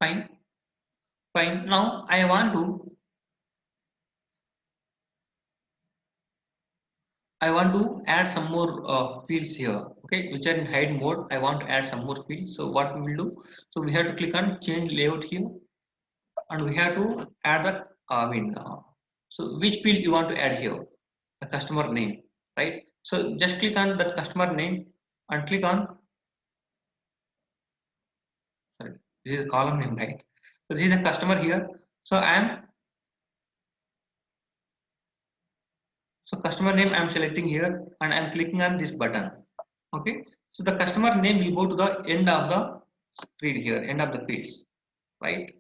Fine. Fine. Now I want to add some more fields here, okay, which are in hide mode. I want to add some more fields. So what we will do? So we have to click on change layout here, and we have to add the so which field you want to add here? The customer name, right? So just click on that customer name and click on, sorry, this is a column name, right? So this is a customer here. So customer name I'm selecting here, and I'm clicking on this button. Okay, so the customer name will go to the end of the field here, end of the fields, right?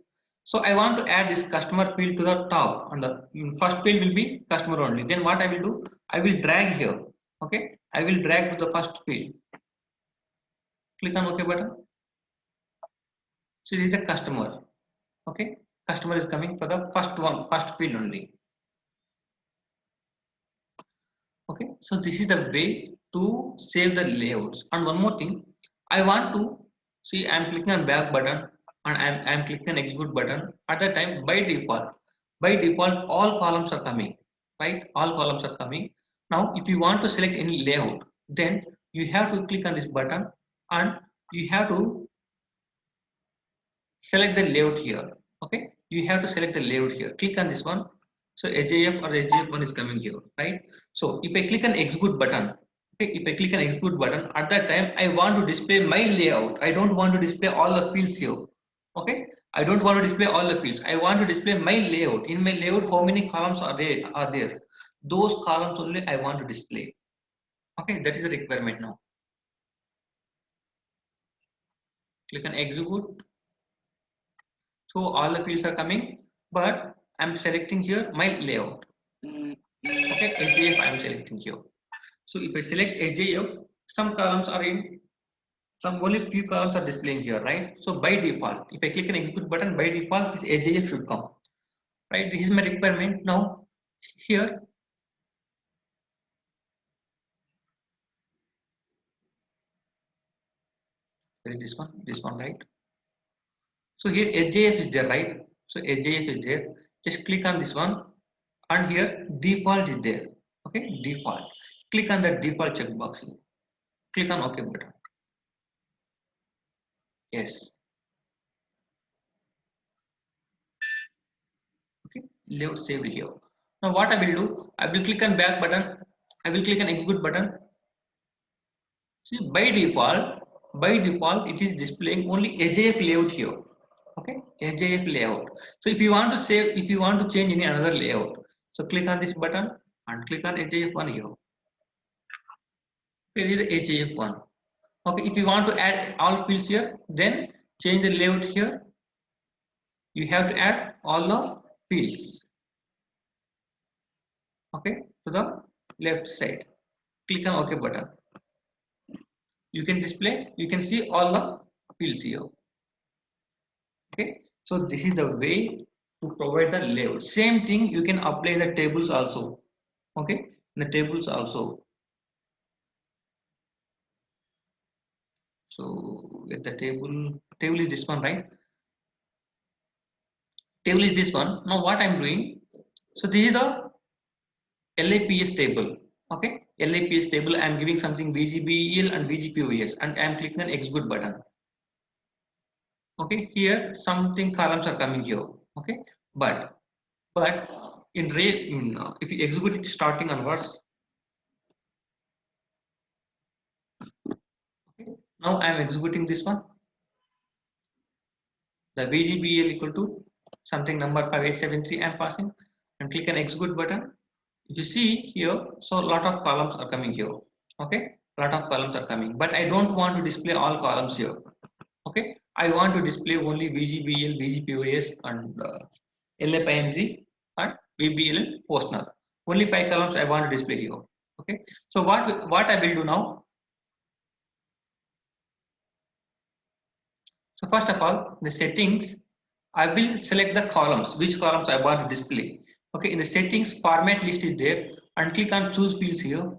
So I want to add this customer field to the top, and the first field will be customer only. Then what I will do? I will drag here. Okay, I will drag to the first field. Click on OK button. So this is the customer. Okay, customer is coming for the first field only. Okay, so this is the way to save the layouts. And one more thing, I want to see, I'm clicking on back button, and I'm clicking on execute button. At that time, by default all columns are coming, right? All columns are coming. Now if you want to select any layout, then you have to click on this button, and you have to select the layout here. Okay, you have to select the layout here. Click on this one. So HIF or HGF1 is coming here, right? So if I click on execute button, okay, if I click on execute button, at that time I want to display my layout. I don't want to display all the fields here. Okay, I don't want to display all the fields. I want to display my layout. In my layout, how many columns are there? Those columns only I want to display. Okay, that is the requirement now. Click on execute. So all the fields are coming, but I'm selecting here my layout. Okay, HJF I'm selecting here. So if I select HJF, some columns are in, some only few columns are displaying here, right? So by default, if I click an execute button, by default this HJF should come, right? This is my requirement. Now here, where is this one, right? So here HJF is there, right? So HJF is there. Just click on this one, and here default is there. Okay, default. Click on the default checkbox. Click on OK button. Yes. Okay, layout saved here. Now what I will do? I will click on back button. I will click on execute button. See, by default, it is displaying only HJF layout here. Okay, HJF layout. So if you want to save, if you want to change any another layout, so click on this button and click on HJF one here. Okay, this is HJF one. Okay, if you want to add all fields here, then change the layout here. You have to add all the fields. Okay, to the left side. Click on OK button. You can display, you can see all the fields here. Okay, so this is the way to provide the layout. Same thing you can apply in the tables also. Okay, in the tables also. So with the table is this one, right? Table is this one. Now what I'm doing, so this is the LAPS table. Okay, LAPS table, I'm giving something VGBEL and VGPOS, and I'm clicking on execute button. Okay, here something columns are coming here. Okay, but in real, if you execute it starting onwards, okay, now I am executing this one. The VGBL equal to something number 5873 I am passing, and click on execute button. If you see here, so a lot of columns are coming here. Okay, a lot of columns are coming, but I don't want to display all columns here. Okay, I want to display only VGBL, VGPOS, and LFIMG and VBL Postner. Only 5 columns I want to display here. Okay, so what I will do now? So first of all, the settings, I will select the columns, which columns I want to display. Okay, in the settings, format list is there, and click on choose fields here.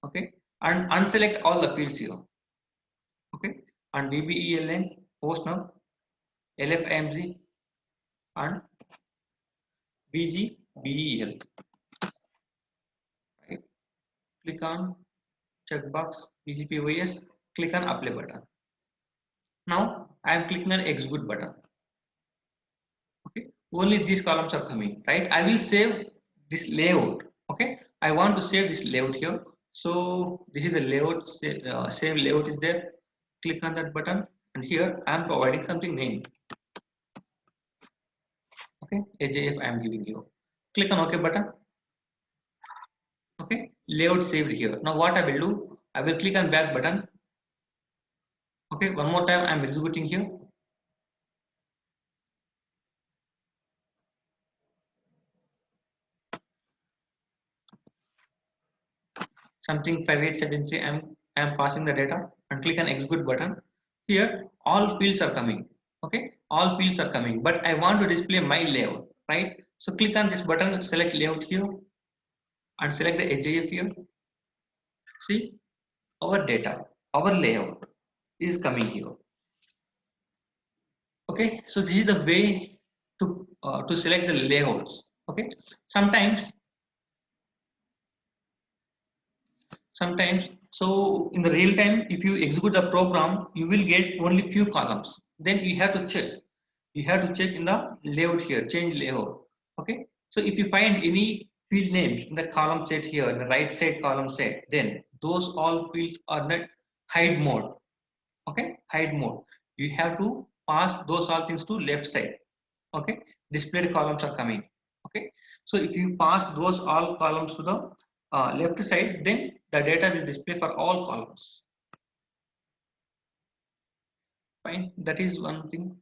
Okay, and unselect all the fields here. Okay, and VBELN post now. LFIMG and BGBEL. Right? Click on checkbox BGPOS, click on apply button. Now I am clicking on execute button. Okay, only these columns are coming, right? I will save this layout. Okay, I want to save this layout here. So this is the layout, save layout is there. Click on that button, and here I am providing something name. Okay, AJF I am giving you. Click on OK button. Okay, layout saved here. Now what I will do, I will click on back button. Okay, one more time I am executing here. Something 5873, I am passing the data and click on execute button. Here all fields are coming. Okay, all fields are coming, but I want to display my layout, right? So click on this button, select layout here and select the AJF here. See, our data, our layout is coming here. Okay, so this is the way to select the layouts. Okay, sometimes so in the real time, if you execute the program, you will get only few columns. Then you have to check. You have to check in the layout here, change layout. Okay, so if you find any field names in the column set here, in the right side column set, then those all fields are not hide mode. Okay, hide mode. You have to pass those all things to left side. Okay, displayed columns are coming. Okay, so if you pass those all columns to the left side, then the data will display for all columns. Fine, that is one thing.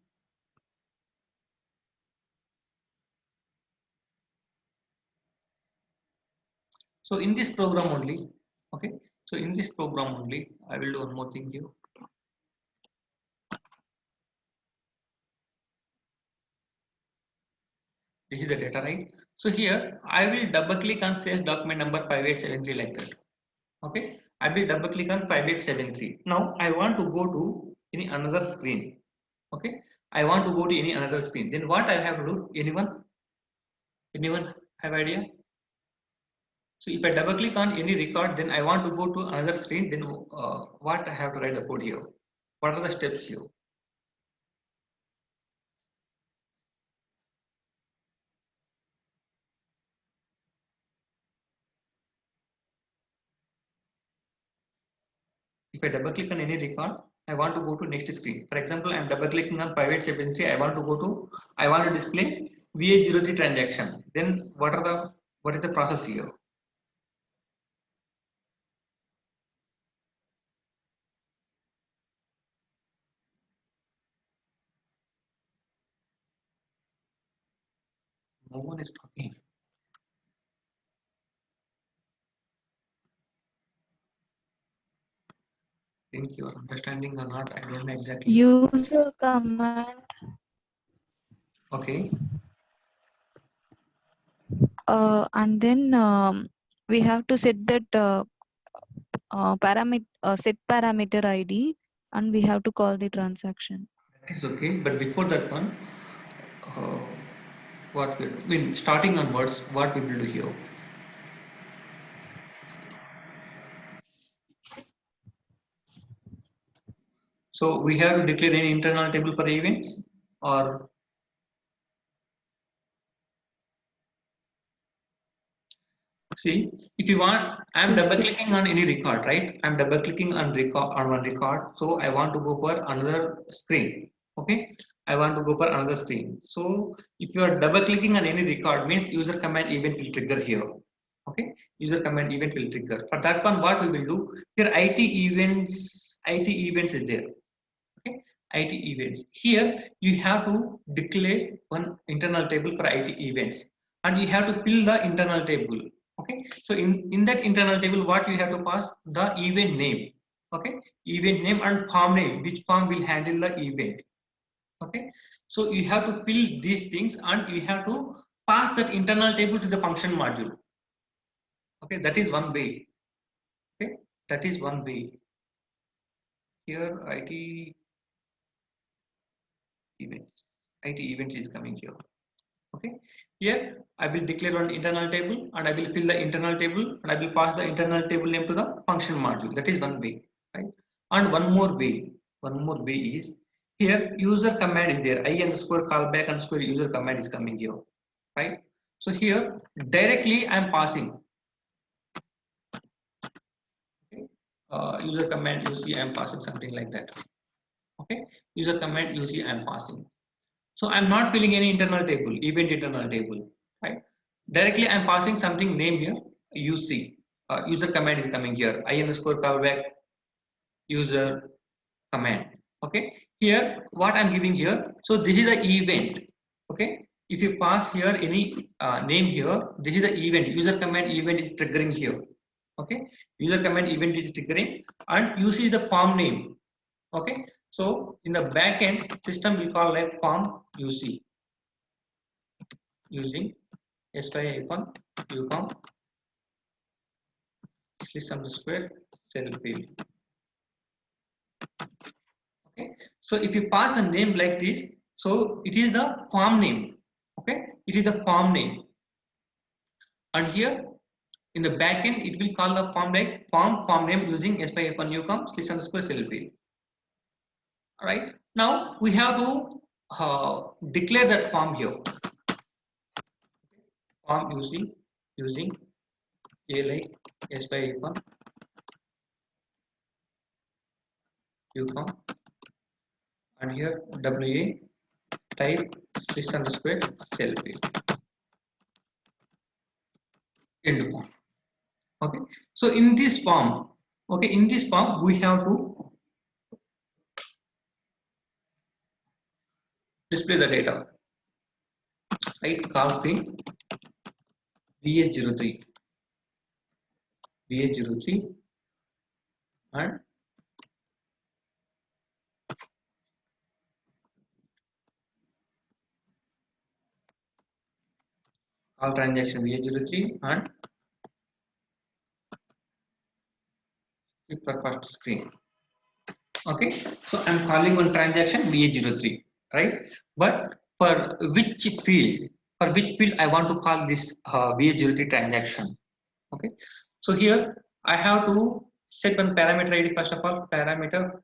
So in this program only, okay, so in this program only, I will do one more thing here. This is the data, right? So here I will double click on sales document number 5873 like that. Okay, I will double click on 5873. Now I want to go to any another screen. Okay, I want to go to any another screen. Then what I have to do? Anyone have idea? So if I double click on any record, then I want to go to another screen. Then what I have to write the code here? What are the steps here? If I double click on any record, I want to go to next screen. For example, I am double clicking on private 73. I want to display VA03 transaction. Then what is the process here? No one is talking. Think you are understanding or not? I don't know exactly. Use a command. Okay. And then we have to set that set parameter ID, and we have to call the transaction. That is okay. But before that one, uh, what we I mean, starting onwards, what we will do here? So we have to declare any internal table for events, or see, if you want, I'm double clicking on any record, right? I'm double clicking on one record. So I want to go for another screen. Okay, I want to go for another screen. So if you are double clicking on any record, means user command event will trigger here. Okay, user command event will trigger. For that one, what we will do here? IT events is there. Okay, IT events. Here you have to declare one internal table for IT events, and you have to fill the internal table. Okay, so in that internal table, what you have to pass the event name. Okay, event name and form name, which form will handle the event. Okay, so you have to fill these things and you have to pass that internal table to the function module. Okay, that is one way. Okay, that is one way. Here IT events. IT event is coming here. Okay, here I will declare one internal table and I will fill the internal table and I will pass the internal table name to the function module. That is one way, right? And one more way is here user command is there. I underscore callback underscore user command is coming here, right? So here directly I am passing. Okay, user command you see I am passing something like that. Okay, user command you see I am passing. So I'm not filling any internal table, event internal table, right? Directly I'm passing something name here, UC. User command is coming here, I underscore callback user command. Okay, here what I'm giving here, so this is the event. Okay, if you pass here any name here, this is the event. User command event is triggering here. Okay, user command event is triggering, and UC is the form name. Okay, so in the backend system we call like form UC using SY-UCOM system square cell field. Okay, so if you pass the name like this, so it is the form name. Okay, it is the form name, and here in the backend it will call the form like form name using SY-UCOM system square cell field. All right, now we have to declare that form here. Form using a like SY-UCOM and here WA type system square cell field end form. Okay, so in this form, we have to display the data, right? Call screen VH03 and call transaction VH03 and keep the first screen. Okay, so I'm calling one transaction VH03, right? But for which field I want to call this VH03 transaction? Okay, so here I have to set one parameter ID. First of all, parameter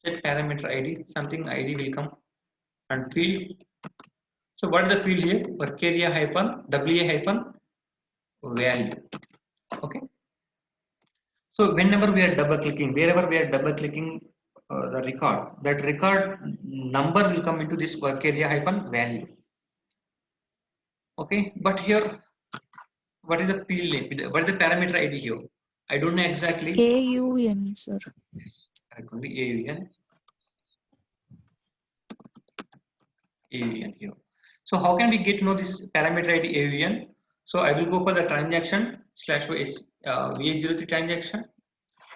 set parameter ID, something ID will come, and field. So what is the field here? Work area hyphen WA hyphen value. Okay, so whenever we are double clicking, wherever we are double clicking the record, that record number will come into this work area hyphen value. Okay, but here what is the field name? What is the parameter ID here? I don't know exactly. AUN, sir. AUN here. So how can we get to know this parameter ID AUN? So I will go for the transaction slash VH03 transaction.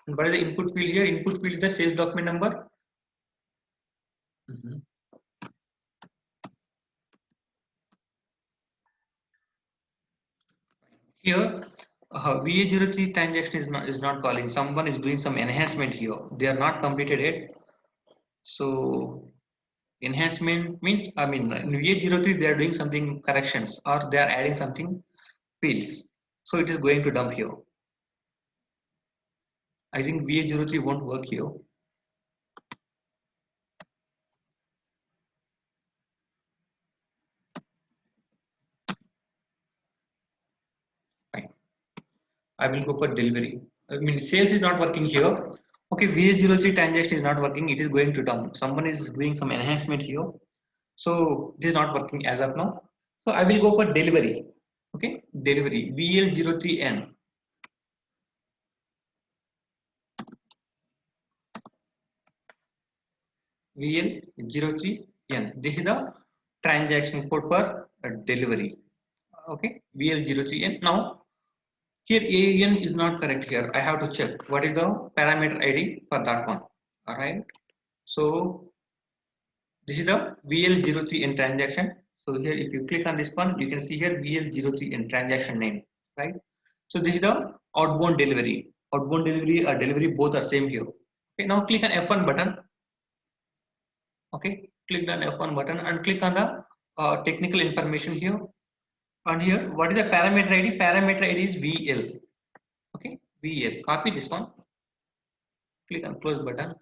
And what is the input field here? Input field is the sales document number. Here VH03 transaction is not calling. Someone is doing some enhancement here. They are not completed yet. So enhancement means, I mean, in VH03 they are doing something corrections or they are adding something fields. So it is going to dump here. I think VH03 won't work here. Fine. I will go for delivery. I mean, sales is not working here. Okay, VH03 transaction is not working. It is going to dump. Someone is doing some enhancement here. So this is not working as of now. So I will go for delivery. Okay, delivery VL03N. VL03N. This is the transaction code for delivery. Okay, VL03N. Now here AUN is not correct here. I have to check what is the parameter ID for that one. All right. So this is the VL03N transaction. So here if you click on this one, you can see here VL03N transaction name, right? So this is the outbound delivery. Outbound delivery or delivery both are same here. Okay, now click on F1 button. Okay, click on F1 button and click on the technical information here. And here, what is the parameter ID? Parameter ID is VL. Okay, VL. Copy this one. Click on close button.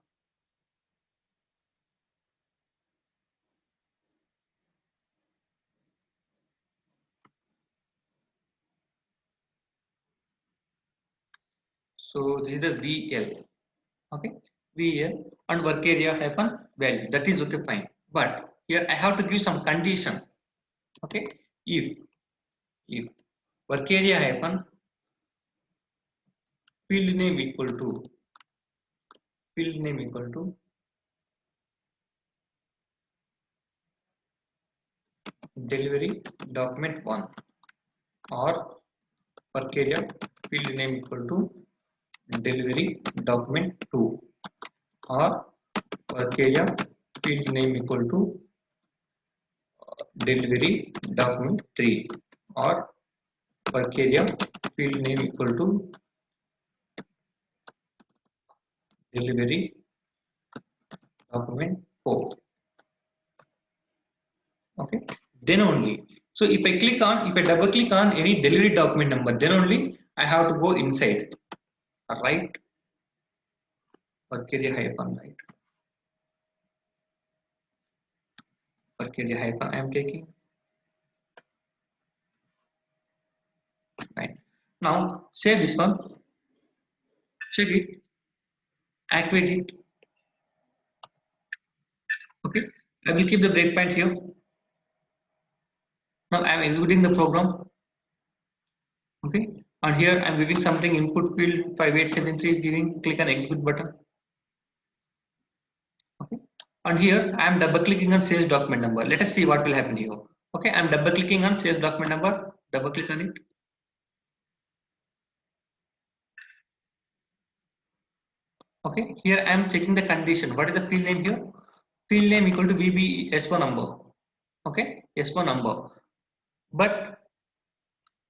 So this is the VL. Okay, VL and work area hyphen value. That is okay, fine. But here I have to give some condition. Okay, if work area hyphen field name equal to delivery document 1 or work area field name equal to delivery document 2 or work area field name equal to delivery document 3 or work area field name equal to delivery document 4. Okay, then only. So if I double click on any delivery document number, then only I have to go inside. Right, work area hyphen right, work area hyphen I am taking. Fine. Now save this one, check it, activate it. Okay, I will keep the breakpoint here. Now I am executing the program. Okay, and here I am giving something input field 5873 is giving. Click on execute button. Okay, and here I am double clicking on sales document number. Let us see what will happen here. Okay, I am double clicking on sales document number. Double click on it. Okay, here I am checking the condition. What is the field name here? Field name equal to VB S1 number. Okay, S1 number. But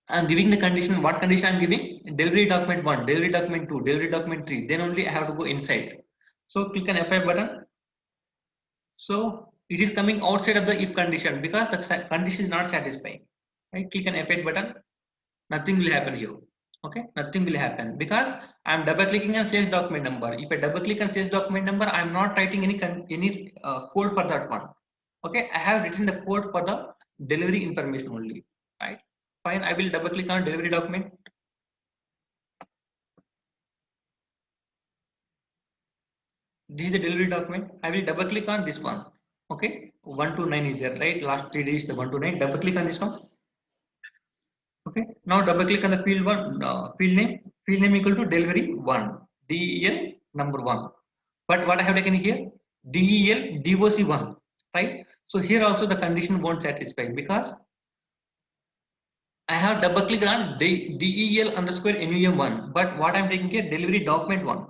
I am giving the condition. What condition I am giving? Delivery document 1, delivery document 2, delivery document 3. Then only I have to go inside. So click on F5 button. So it is coming outside of the if condition because the condition is not satisfying. Right? Click on F8 button. Nothing will happen here. Okay, nothing will happen because I am double clicking on sales document number. If I double click on sales document number, I am not writing any code for that one. Okay, I have written the code for the delivery information only. Right? Fine. I will double click on delivery document. This is the delivery document. I will double click on this one. Okay, 1 to 9 is there, right? Last 3 digits, the 1 to 9. Double click on this one. Okay, now double click on the field one, field name equal to delivery 1, DEL number 1. But what I have taken here, DEL DOC 1, right? So here also the condition won't satisfy because I have double clicked on DEL underscore NUM 1, but what I'm taking here, delivery document 1.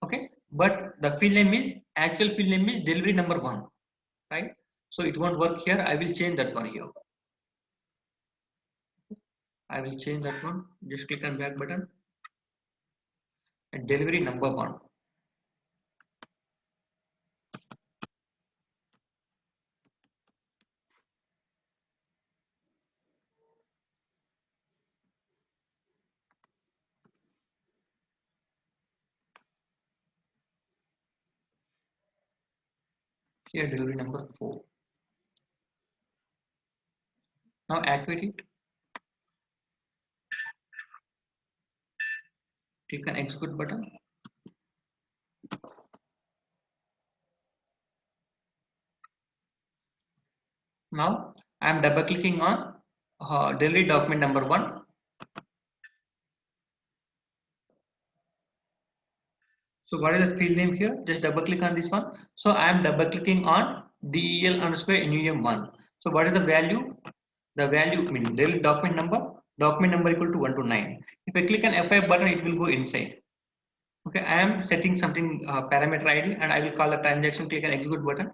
Okay, but the field name is, actual field name is delivery number 1, right? So it won't work here. I will change that one here. I will change that one. Just click on back button and delivery number 1. Here delivery number 4. Now activate it. Click on execute button. Now I am double clicking on delivery document number 1. So what is the field name here? Just double click on this one. So I am double clicking on DEL underscore NUM 1. So what is the value? The value means delivery document number equal to 1 to 9. If I click on F5 button, it will go inside. Okay, I am setting something parameter ID and I will call the transaction. Click on execute button.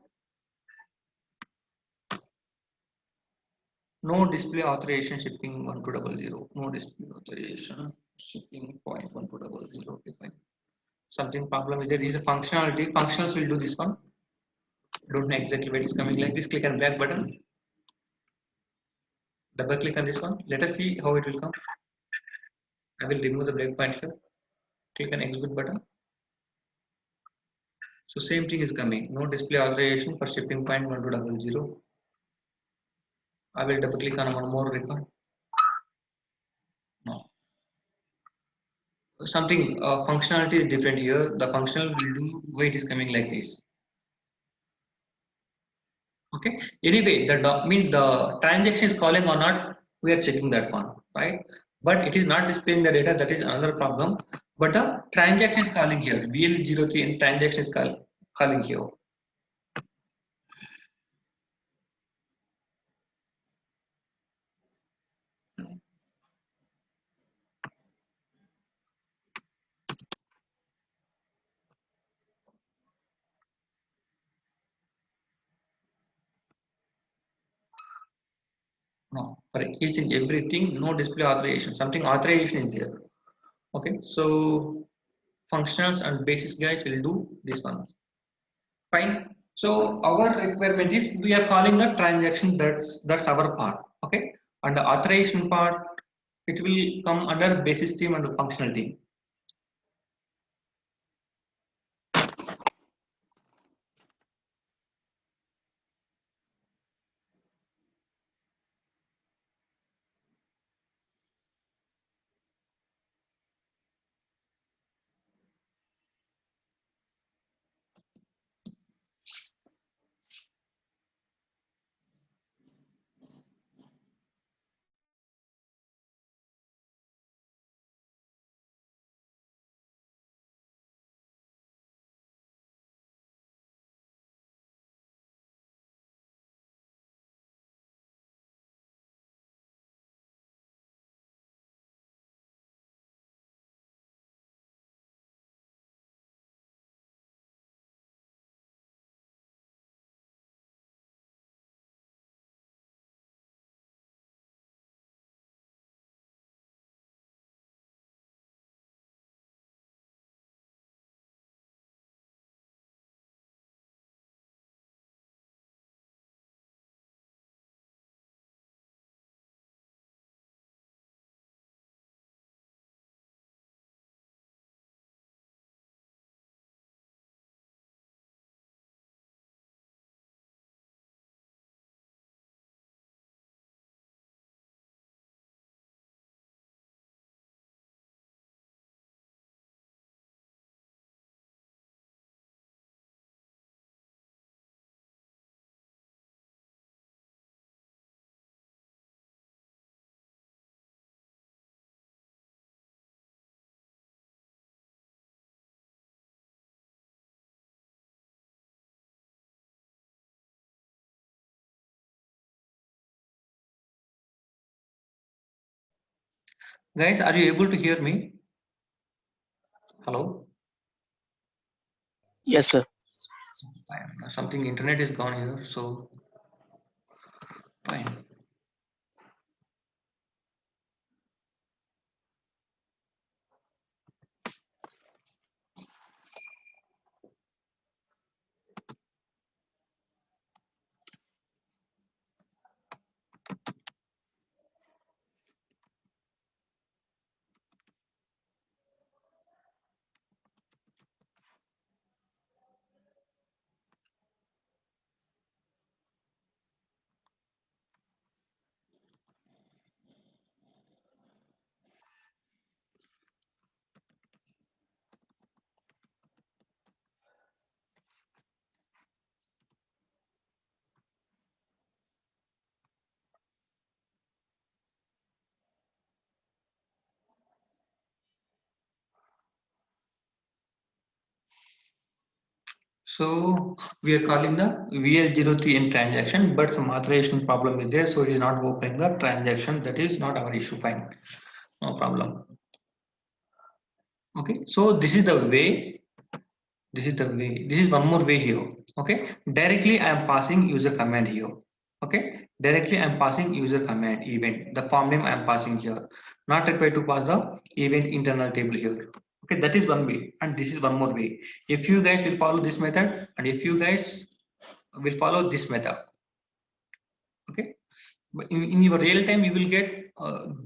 no display authorization shipping 1200. No display authorization shipping point 1200. Okay, fine. Something problem is there is a functionality. Functionals will do this one. Don't know exactly where it's coming like this. Click on back button. Double click on this one. Let us see how it will come. I will remove the breakpoint here. Click on execute button. So same thing is coming. No display authorization for shipping point 1200. I will double click on one more record. No. Something functionality is different here. The functional will do why it is coming like this. Okay. Anyway, the means the transaction is calling or not, we are checking that one, right? But it is not displaying the data. That is another problem. But the transaction is calling here. VL03 and transaction is calling here. No, for each and everything, no display authorization. Something authorization is there. Okay, so functionals and basis guys will do this one. Fine. So our requirement is we are calling the transaction. That's our part. Okay, and the authorization part it will come under basis team and the functional team. Guys, are you able to hear me? Hello. Yes, sir. Fine. Something internet is gone here, so fine. So we are calling the VL03 in transaction, but some authorization problem is there, so it is not opening the transaction. That is not our issue. Fine, no problem. Okay, so this is the way. This is the way. This is one more way here. Okay, directly I am passing user command here. Okay, directly I'm passing user command event. The form name I'm passing here. Not required to pass the event internal table here. Okay, that is one way, and this is one more way. If you guys will follow this method, and if you guys will follow this method, okay, but in your real time you will get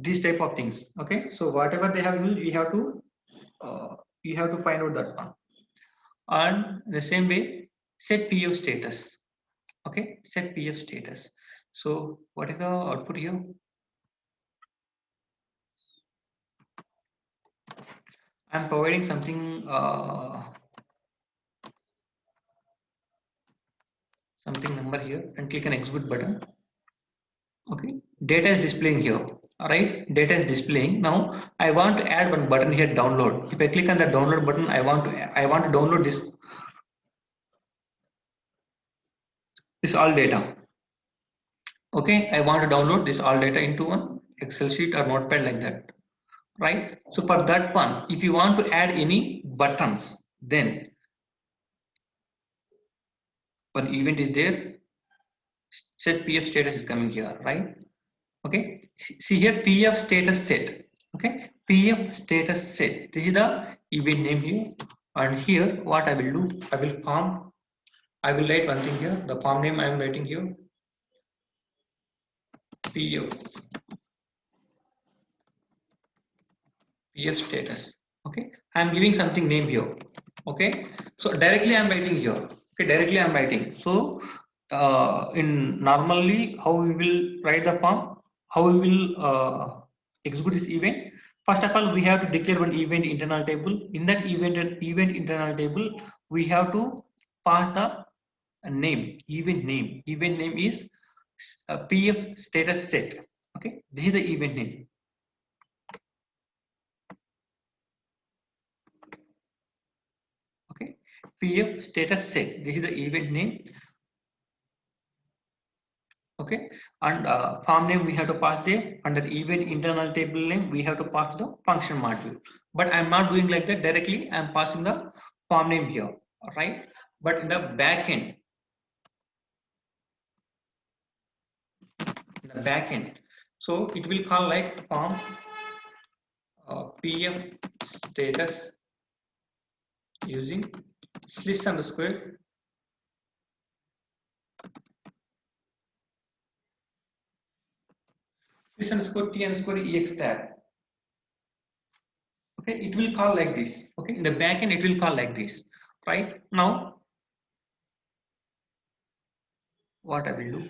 these type of things. Okay, so whatever they have used, you have to find out that one. And the same way, set PF status. Okay, set PF status. So what is the output here? I'm providing something something number here and click an execute button. Okay, data is displaying here. All right, data is displaying. Now I want to add one button here, download. If I click on the download button, I want to download this all data. Okay, I want to download this all data into one Excel sheet or notepad like that. Right. So for that one, if you want to add any buttons, then one event is there. Set PF status is coming here, right? Okay, see here PF status set. Okay, PF status set. This is the event name here, and here what I will do, I will write one thing here. The form name I am writing here, PF status. Okay, I am giving something name here. Okay, so directly I am writing here. Okay, directly I am writing. So in normally how we will write the form, how we will execute this event. First of all, we have to declare one event internal table. In that event internal table, we have to pass the name, event name. Event name is PF status set. Okay, this is the event name. Okay, PF status set. This is the event name. Okay, and form name we have to pass there. Under event internal table name we have to pass the function module. But I'm not doing like that directly. I'm passing the form name here. All right, but in the back end, so it will call like form PF status using sys underscore sys underscore t underscore ex tab. Okay, it will call like this. Okay, in the backend it will call like this. Right now, what I will do,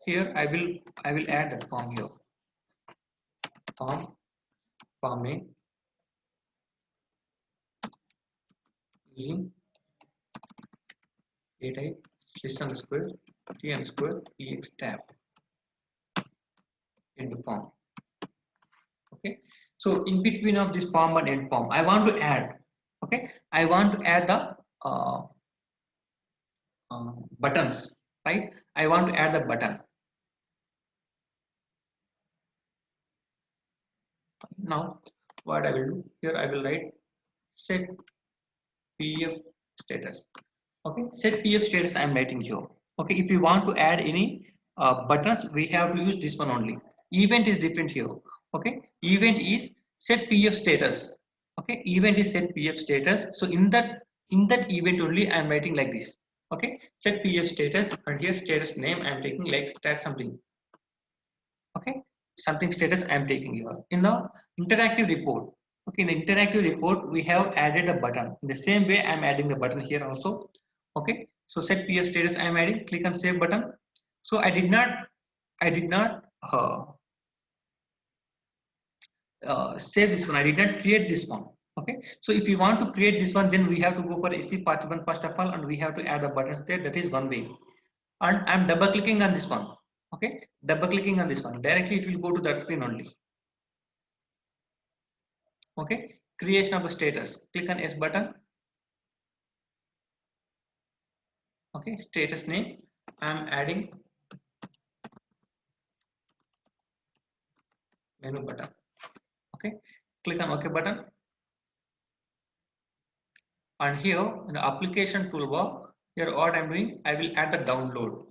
here, I will add that form here. Form name using a type sys underscore t underscore ex tab into form. Okay, so in between of this form and end form, I want to add. Okay, I want to add the buttons. Right, I want to add the button. Now, what I will do here, I will write set PF status. Okay, set PF status I am writing here. Okay, if you want to add any buttons, we have to use this one only. Event is different here. Okay, event is set PF status. Okay, event is set PF status. So in that event only I am writing like this. Okay, set PF status, and here status name I am taking like stat something. Okay, something status I am taking here. In the interactive report, okay, in the interactive report we have added a button. In the same way I am adding the button here also. Okay, so set PS status I am adding, click on save button. So I did not save this one. I did not create this one. Okay, so if you want to create this one, then we have to go for SC41 first of all, and we have to add the buttons there. That is one way. And I'm double clicking on this one. Okay, double clicking on this one. Directly it will go to that screen only. Okay, creation of the status. Click on S button. Okay, status name. I'm adding menu button. Okay, click on OK button. And here in the application toolbar, Here what I'm doing, I will add the download.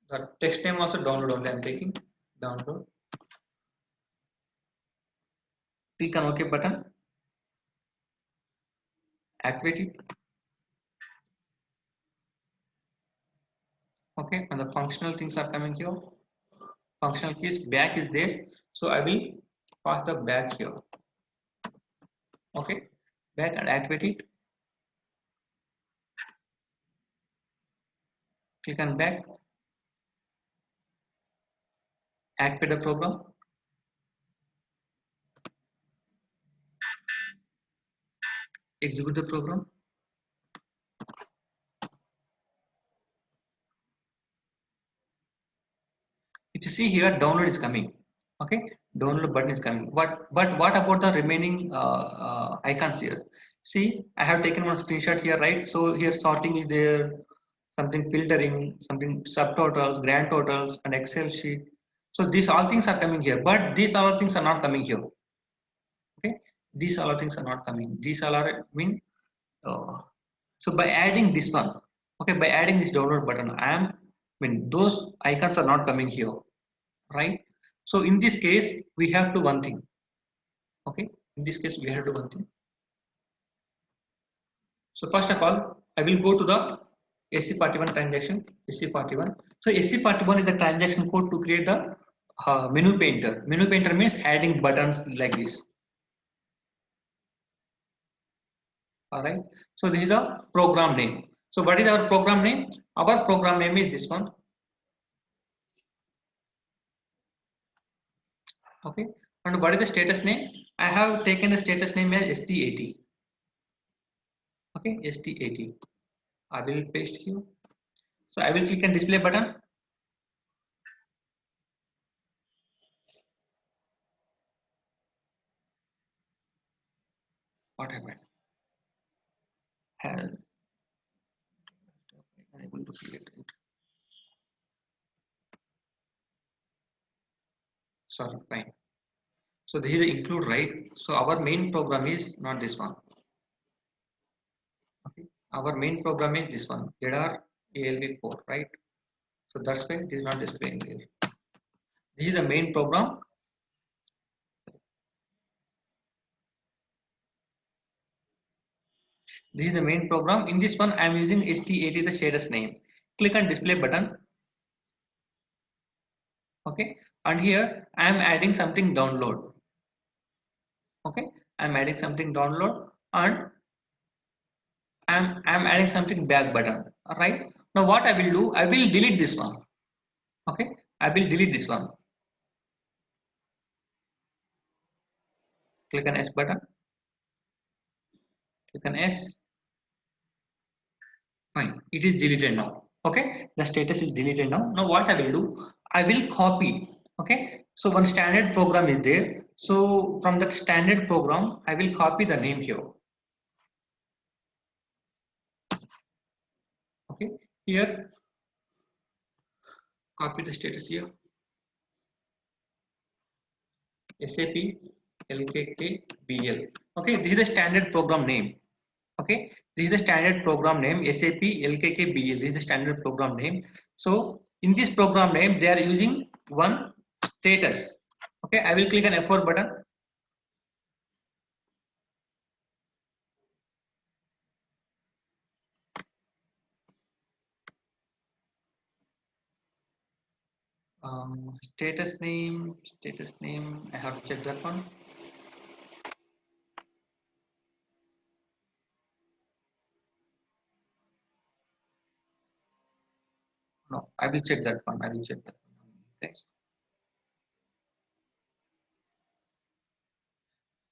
The text name also download only. I'm taking download. Click on OK button. Activate it. Okay, and the functional things are coming here. Functional keys back is there, so I will pass the back here. Okay, back and activate it. Click on back. Activate the program. Execute the program. If you see here, download is coming. Okay, download button is coming. But what about the remaining icons here? See, I have taken one screenshot here, right? So here sorting is there, something filtering, something subtotals, grand totals, and Excel sheet. So these all things are coming here, but these all things are not coming here. Okay, these all things are not coming. These all are mean. So by adding this one, okay, by adding this download button, those icons are not coming here, right? So in this case, we have to one thing. Okay, in this case, we have to one thing. So first of all, I will go to the SC41 transaction, SC41. So SC41 is the transaction code to create the menu painter. Menu painter means adding buttons like this. All right. So this is a program name. So what is our program name? Our program name is this one. Okay. And what is the status name? I have taken the status name as ST80. Okay, ST80. I will paste here. So I will click on display button. What happened? Has unable to create it. Sorry, fine. So this is the include, right? So our main program is not this one. Okay. Our main program is this one, GEDAR ALV4, right? So that's why it is not displaying here. This is the main program. This is the main program. In this one, I am using ST80, the status name. Click on display button. Okay. And here I am adding something download. Okay. I am adding something download and I'm adding something back button. All right. Now what I will do, I will delete this one. Okay. I will delete this one. Click on S button. Click on S. Fine. It is deleted now. Okay. The status is deleted now. Now what I will do, I will copy. Okay. So one standard program is there. So from that standard program, I will copy the name here. Okay. Here, copy the status here. SAP LKKBL. Okay. This is the standard program name. Okay, this is the standard program name SAP LKKBL. This is the standard program name. So in this program name, they are using one status. Okay, I will click on F4 button. Status name. I have to check that one. No, I will check that one. Okay.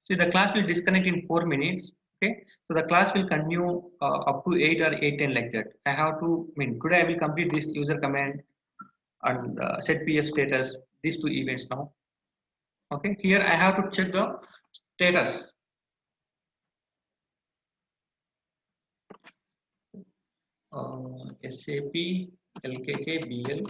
See, the class will disconnect in 4 minutes. Okay, so the class will continue up to 8 or 8:10 like that. I have to today I will complete this user command and set PF status. These two events now. Okay, here I have to check the status. SAP LKKBL.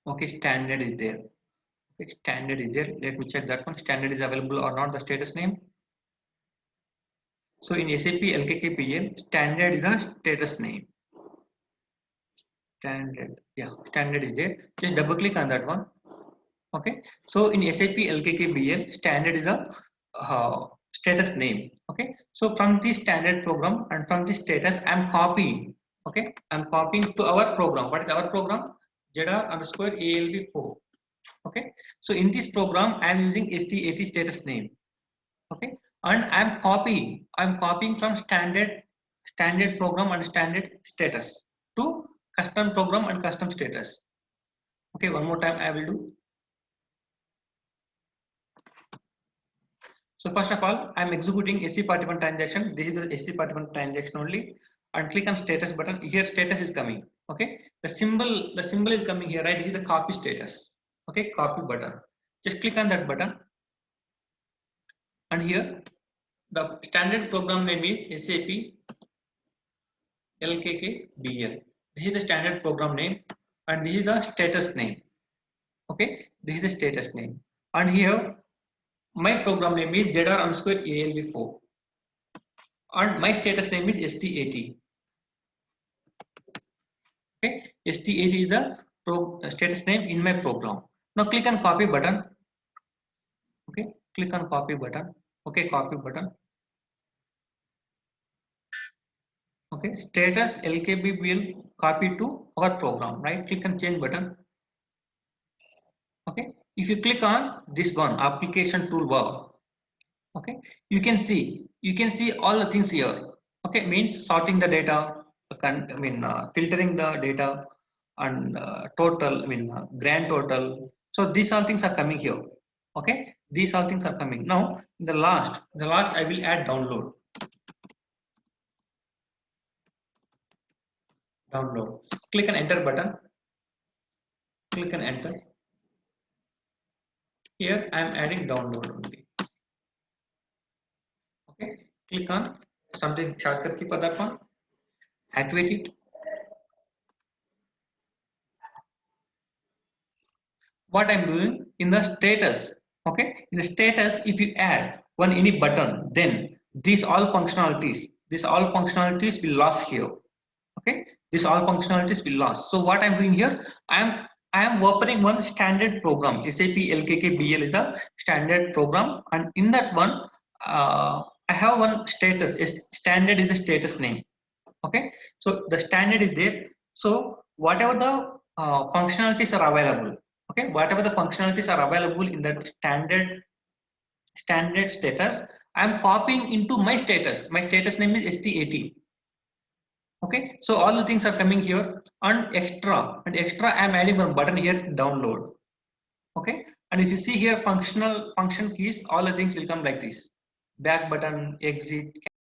Okay, standard is there. Okay, standard is there. Let me check that one. Standard is available or not, the status name. So in SAP LKKPL, standard is the status name. Standard, yeah, standard is there. Just double click on that one. Okay, so in SAP LKKBL, standard is a status name. Okay, so from this standard program and from this status, I'm copying. Okay, I'm copying to our program. What is our program? JDR_ALB4. Okay, so in this program, I'm using ST80 status name. Okay, and I'm copying from standard program and standard status to custom program and custom status. Okay, one more time I will do. So first of all, I'm executing SC41 transaction. This is the SC41 transaction only, and click on status button. Here status is coming. Okay, the symbol is coming here, right? This is the copy status. Okay, copy button. Just click on that button, and here the standard program name is SAP LKKBL. This is the standard program name, and this is the status name. Okay, this is the status name, and here my program name is JDR_ALB4. and my status name is ST80. Okay, ST80 is the status name in my program. Now click on copy button. Okay, click on copy button. Okay, copy button. Okay, status LKBBL copy to our program. Right, click on change button. Okay, if you click on this one, application toolbar. Okay, you can see all the things here. Okay, means sorting the data, filtering the data, and total, grand total. So these all things are coming here. Okay, these all things are coming. Now in the last I will add download. Click on enter button. Click on enter. Here I am adding download only. Okay, click on something shortcut key for that one. Activate it. What I'm doing in the status. Okay, in the status, if you add any button, then these all functionalities will lost here. Okay, these all functionalities will lost. So what I'm doing here, I am opening one standard program. SAP LKKBL is the standard program, and in that one I have one status. Standard is the status name. Okay, so the standard is there. So whatever the functionalities are available, okay, whatever the functionalities are available in that standard status, I am copying into my status. My status name is ST80. Okay, so all the things are coming here, and extra I am adding one button here, download. Okay, and if you see here function keys, all the things will come like this: back button, exit,